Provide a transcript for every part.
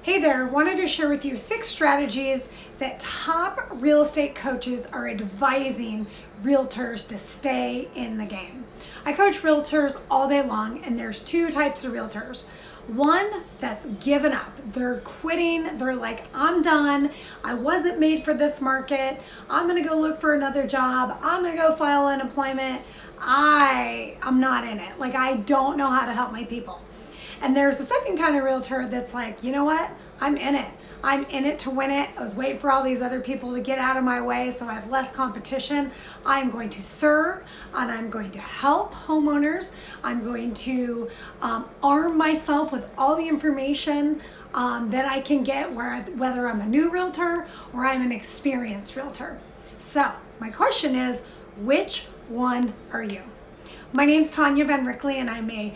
Hey there, wanted to share with you 6 strategies that top real estate coaches are advising realtors to stay in the game. I coach realtors all day long, and there's 2 types of realtors. One that's given up. They're quitting. They're like, I'm done. I wasn't made for this market. I'm going to go look for another job. I'm going to go file unemployment. I'm not in it. Like, I don't know how to help my people. And there's a second kind of realtor that's like, you know what? I'm in it. I'm in it to win it. I was waiting for all these other people to get out of my way so I have less competition. I'm going to serve and I'm going to help homeowners. I'm going to arm myself with all the information that I can get, whether I'm a new realtor or I'm an experienced realtor. So my question is, which one are you? My name's Tanya and I'm a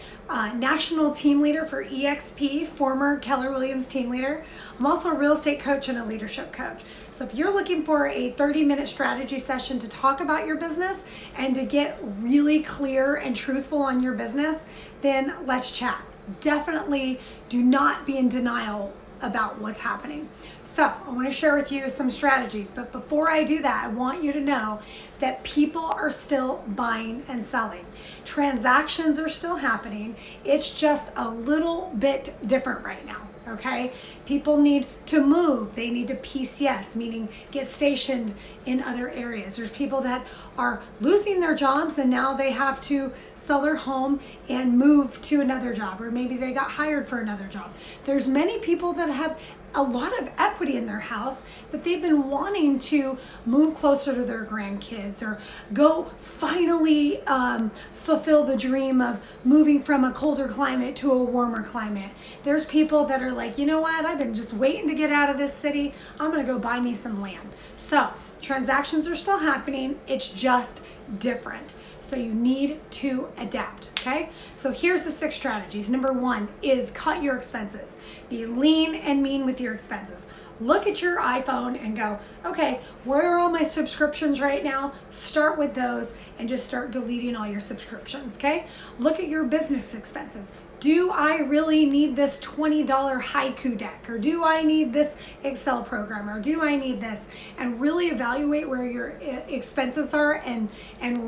national team leader for EXP, former Keller Williams team leader. I'm also a real estate coach and a leadership coach. So if you're looking for a 30-minute strategy session to talk about your business and to get really clear and truthful on your business, then let's chat. Definitely do not be in denial about what's happening. So I want to share with you some strategies, but before I do that, I want you to know that people are still buying and selling. Transactions are still happening. It's just a little bit different right now, okay? People need to move. They need to PCS, meaning get stationed in other areas. There's people that are losing their jobs and now they have to sell their home and move to another job, or maybe they got hired for another job. There's many people that have a lot of equity in their house that they've been wanting to move closer to their grandkids or go finally fulfill the dream of moving from a colder climate to a warmer climate. There's people that are like, you know what, I've been just waiting to get out of this city. I'm gonna go buy me some land. So transactions are still happening. It's just different. So you need to adapt, okay? So here's the 6 strategies. Number 1 is cut your expenses. Be lean and mean with your expenses. Look at your iPhone and go, okay, where are all my subscriptions right now? Start with those and just start deleting all your subscriptions, okay? Look at your business expenses. Do I really need this $20 haiku deck? Or do I need this Excel program? Or do I need this? And really evaluate where your expenses are and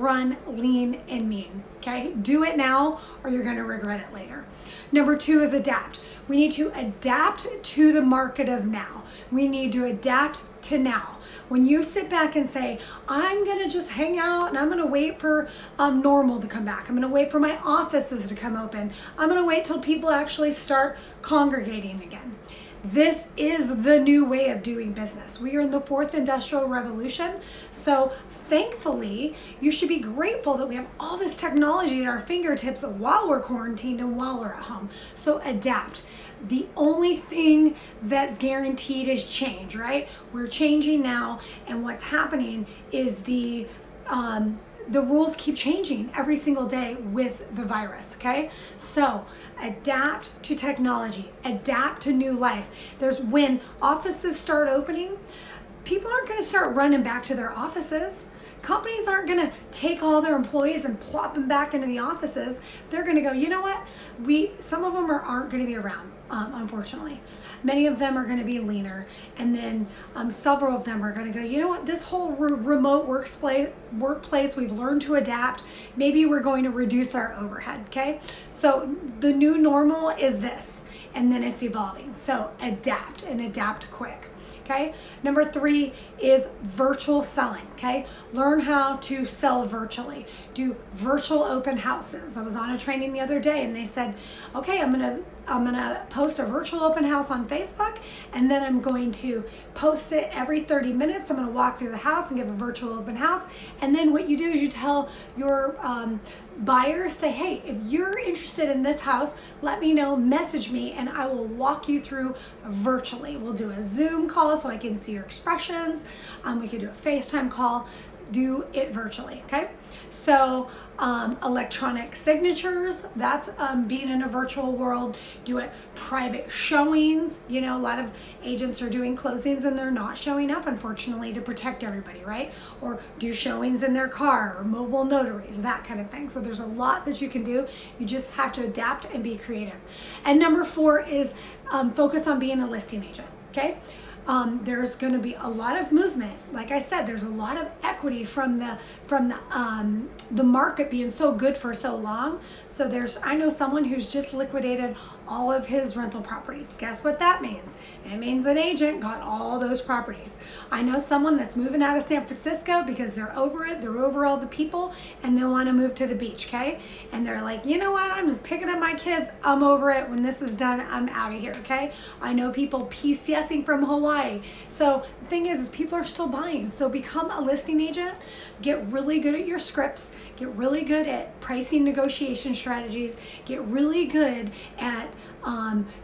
run lean and mean, okay? Do it now or you're gonna regret it later. Number 2 is adapt. We need to adapt to the market of now. We need to adapt to now. When you sit back and say, I'm gonna just hang out and I'm gonna wait for normal to come back. I'm gonna wait for my offices to come open. I'm gonna wait till people actually start congregating again. This is the new way of doing business. We are in the 4th industrial revolution. So thankfully, you should be grateful that we have all this technology at our fingertips while we're quarantined and while we're at home. So adapt. The only thing that's guaranteed is change, right? We're changing now, and what's happening is the rules keep changing every single day with the virus, okay? So adapt to technology, adapt to new life. When offices start opening, people aren't gonna start running back to their offices. Companies aren't gonna take all their employees and plop them back into the offices. They're gonna go, you know what? Some of them aren't gonna be around, unfortunately. Many of them are gonna be leaner. And then several of them are gonna go, you know what? This whole remote workplace, we've learned to adapt. Maybe we're going to reduce our overhead, okay? So the new normal is this, and then it's evolving. So adapt and adapt quick. Okay. Number 3 is virtual selling. Okay. Learn how to sell virtually. Do virtual open houses. I was on a training the other day and they said, okay, I'm gonna post a virtual open house on Facebook, and then I'm going to post it every 30 minutes. I'm gonna walk through the house and give a virtual open house. And then what you do is you tell your buyers, say, hey, if you're interested in this house, let me know, message me, and I will walk you through virtually. We'll do a Zoom call so I can see your expressions. We can do a FaceTime call. do it virtually, okay? So electronic signatures, that's being in a virtual world. Do it private showings. You know, a lot of agents are doing closings and they're not showing up, unfortunately, to protect everybody, right? Or do showings in their car, or mobile notaries, that kind of thing. So there's a lot that you can do. You just have to adapt and be creative. And number 4 is focus on being a listing agent, okay? There's going to be a lot of movement. Like I said, there's a lot of equity from the market being so good for so long. So I know someone who's just liquidated all of his rental properties. Guess what that means? It means an agent got all those properties. I know someone that's moving out of San Francisco because they're over it. They're over all the people and they want to move to the beach, okay? And they're like, you know what? I'm just picking up my kids. I'm over it. When this is done, I'm out of here, okay? I know people PCSing from Hawaii. So the thing is people are still buying. So become a listing agent. Get really good at your scripts. Get really good at pricing negotiation strategies. Get really good at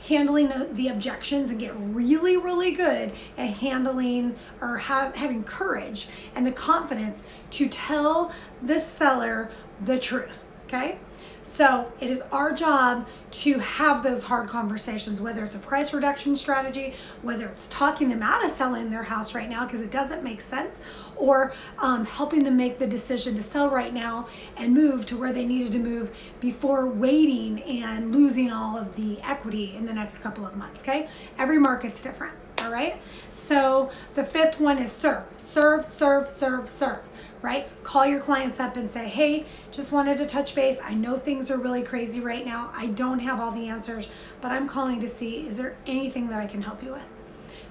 handling the objections, and get really, really good at handling or having courage and the confidence to tell the seller the truth, okay? So it is our job to have those hard conversations, whether it's a price reduction strategy, whether it's talking them out of selling their house right now because it doesn't make sense, or helping them make the decision to sell right now and move to where they needed to move before waiting and losing all of the equity in the next couple of months, okay? Every market's different, all right? So the 5th one is serve. Serve, serve, serve, serve. Right? Call your clients up and say, hey, just wanted to touch base. I know things are really crazy right now. I don't have all the answers, but I'm calling to see, is there anything that I can help you with?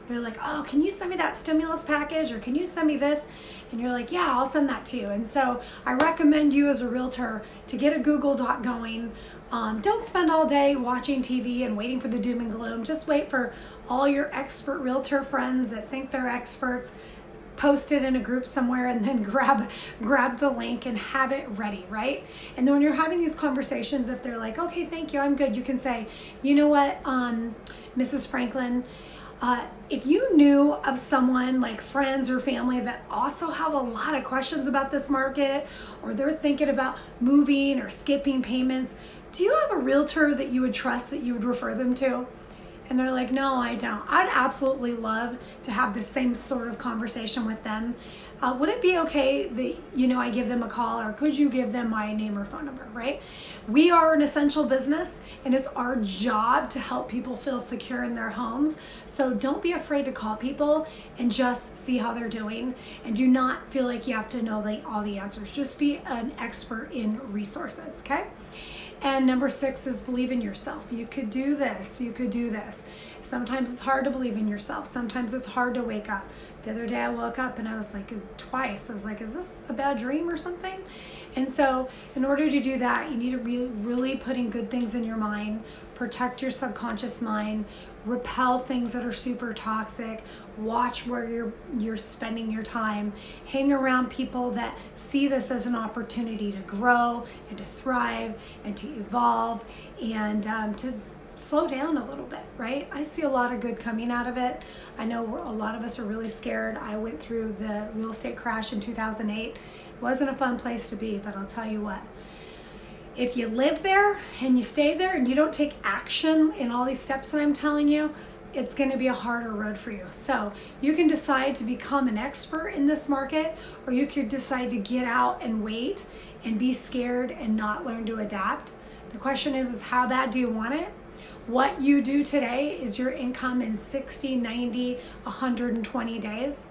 They're like, oh, can you send me that stimulus package, or can you send me this? And you're like, yeah, I'll send that to you. And so I recommend you as a realtor to get a Google Doc going. Don't spend all day watching TV and waiting for the doom and gloom. Just wait for all your expert realtor friends that think they're experts, post it in a group somewhere, and then grab the link and have it ready, right? And then when you're having these conversations, if they're like, okay, thank you, I'm good, you can say, you know what, Mrs. Franklin, if you knew of someone like friends or family that also have a lot of questions about this market, or they're thinking about moving or skipping payments, do you have a realtor that you would trust that you would refer them to? And they're like, no, I don't. I'd absolutely love to have the same sort of conversation with them. Would it be okay that, I give them a call, or could you give them my name or phone number, right? We are an essential business, and it's our job to help people feel secure in their homes. So don't be afraid to call people and just see how they're doing. And do not feel like you have to know all the answers. Just be an expert in resources, okay? And number 6 is believe in yourself. You could do this. You could do this. Sometimes it's hard to believe in yourself. Sometimes it's hard to wake up. The other day I woke up and I was like, twice. I was like, is this a bad dream or something? And so in order to do that, you need to be really putting good things in your mind, protect your subconscious mind, repel things that are super toxic, watch where you're spending your time, hang around people that see this as an opportunity to grow and to thrive and to evolve and to slow down a little bit, right? I see a lot of good coming out of it. I know a lot of us are really scared. I went through the real estate crash in 2008. It wasn't a fun place to be, but I'll tell you what, if you live there and you stay there and you don't take action in all these steps that I'm telling you, it's going to be a harder road for you. So you can decide to become an expert in this market, or you could decide to get out and wait and be scared and not learn to adapt. The question is how bad do you want it? What you do today is your income in 60, 90, 120 days.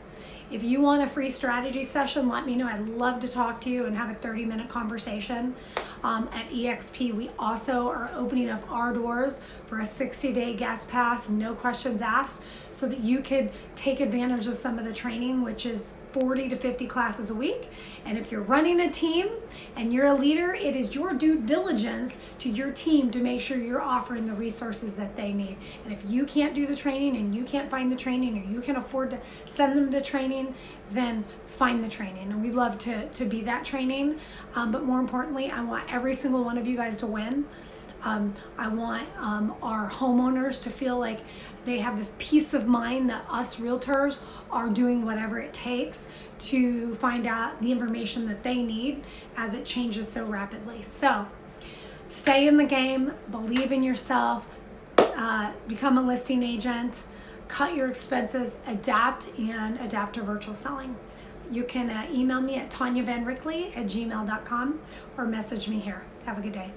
If you want a free strategy session, let me know. I'd love to talk to you and have a 30-minute conversation. At EXP, we also are opening up our doors for a 60-day guest pass, no questions asked, so that you could take advantage of some of the training, which is 40 to 50 classes a week. And if you're running a team and you're a leader, it is your due diligence to your team to make sure you're offering the resources that they need. And if you can't do the training and you can't find the training, or you can afford to send them to training, then find the training. And we'd love to be that training. But more importantly, I want every single one of you guys to win. I want our homeowners to feel like they have this peace of mind that us realtors are doing whatever it takes to find out the information that they need as it changes so rapidly. So stay in the game, believe in yourself, become a listing agent, cut your expenses, adapt to virtual selling. You can email me at tanyavanrickley@gmail.com or message me here. Have a good day.